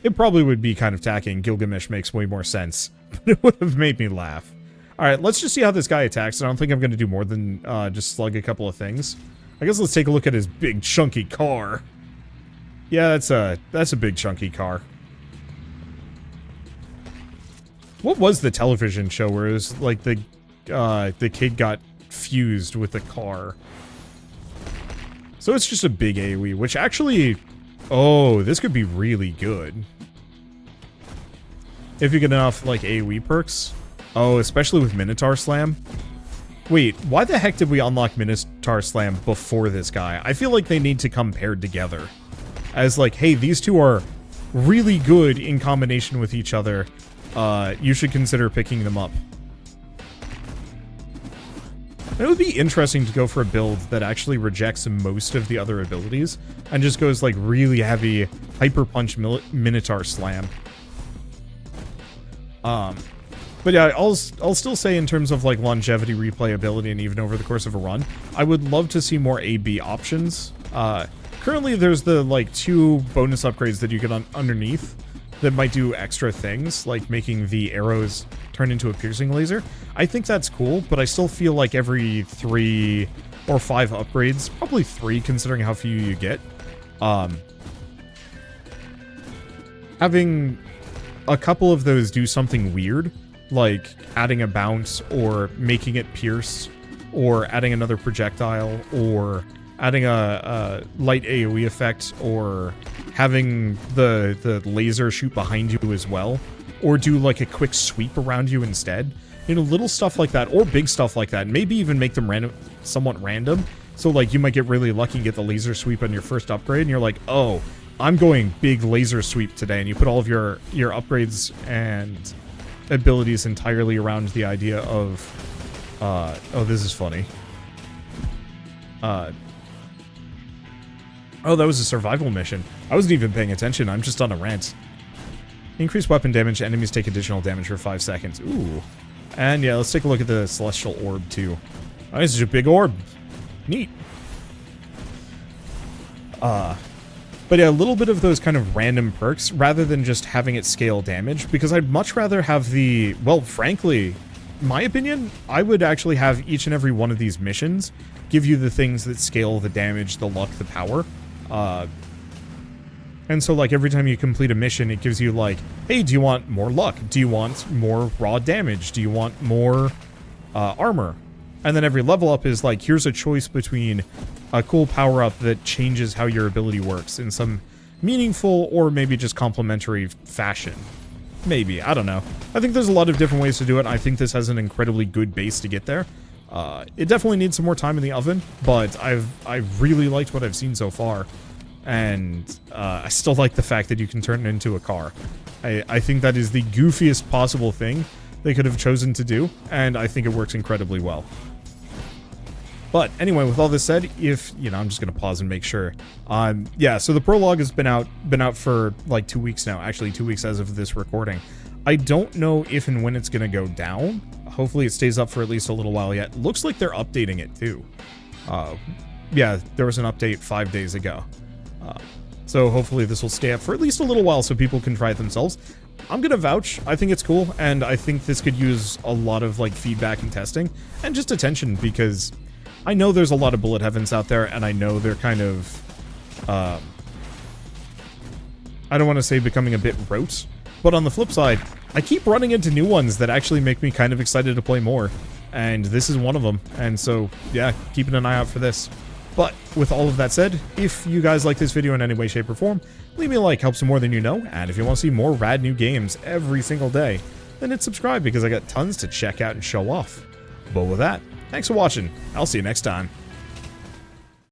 [SPEAKER 1] It probably would be kind of tacky, and Gilgamesh makes way more sense. But it would have made me laugh. Alright, let's just see how this guy attacks. I don't think I'm going to do more than just slug a couple of things. I guess let's take a look at his big, chunky car. Yeah, that's a big, chunky car. What was the television show where it was, like, the kid got fused with the car? So it's just a big AoE, which actually... Oh, this could be really good. If you get enough, like, AoE perks. Oh, especially with Minotaur Slam. Wait, why the heck did we unlock Minotaur Slam before this guy? I feel like they need to come paired together. As like, hey, these two are really good in combination with each other. You should consider picking them up. It would be interesting to go for a build that actually rejects most of the other abilities and just goes like really heavy Hyper Punch Minotaur Slam. But yeah, I'll still say in terms of like longevity, replayability, and even over the course of a run, I would love to see more A/B options. Currently, there's the like 2 bonus upgrades that you get underneath that might do extra things, like making the arrows turn into a piercing laser. I think that's cool, but I still feel like every 3 or 5 upgrades, probably 3 considering how few you get, having a couple of those do something weird, like adding a bounce, or making it pierce, or adding another projectile, or adding a light AoE effect, or having the laser shoot behind you as well, or do like a quick sweep around you instead. You know, little stuff like that, or big stuff like that. Maybe even make them somewhat random. So like you might get really lucky and get the laser sweep on your first upgrade, and you're like, oh, I'm going big laser sweep today, and you put all of your upgrades and abilities entirely around the idea of, oh, this is funny. Oh, that was a survival mission. I wasn't even paying attention, I'm just on a rant. Increase weapon damage, enemies take additional damage for 5 seconds. Ooh. And yeah, let's take a look at the Celestial Orb, too. Oh, this is a big orb. Neat. But yeah, a little bit of those kind of random perks rather than just having it scale damage, because I'd much rather have the, well, frankly, my opinion, I would actually have each and every one of these missions give you the things that scale the damage, the luck, the power. And so, like, every time you complete a mission, it gives you, like, hey, do you want more luck? Do you want more raw damage? Do you want more armor? And then every level up is, like, here's a choice between a cool power-up that changes how your ability works in some meaningful or maybe just complementary fashion. Maybe, I don't know. I think there's a lot of different ways to do it. I think this has an incredibly good base to get there. It definitely needs some more time in the oven, but I've really liked what I've seen so far. And I still like the fact that you can turn it into a car. I think that is the goofiest possible thing they could have chosen to do, and I think it works incredibly well. But anyway, with all this said, if, you know, I'm just going to pause and make sure. Yeah, so the prologue has been out for like 2 weeks now, actually 2 weeks as of this recording. I don't know if and when it's going to go down. Hopefully it stays up for at least a little while yet. Looks like they're updating it too. Yeah, there was an update 5 days ago. So hopefully this will stay up for at least a little while so people can try it themselves. I'm gonna vouch. I think it's cool, and I think this could use a lot of like feedback and testing and just attention, because I know there's a lot of bullet heavens out there, and I know they're kind of I don't want to say becoming a bit rote, but on the flip side, I keep running into new ones that actually make me kind of excited to play more, and this is one of them. And so yeah, keeping an eye out for this. But with all of that said, if you guys like this video in any way, shape, or form, leave me a like, helps more than you know, and if you want to see more rad new games every single day, then hit subscribe, because I got tons to check out and show off. But with that, thanks for watching. I'll see you next time.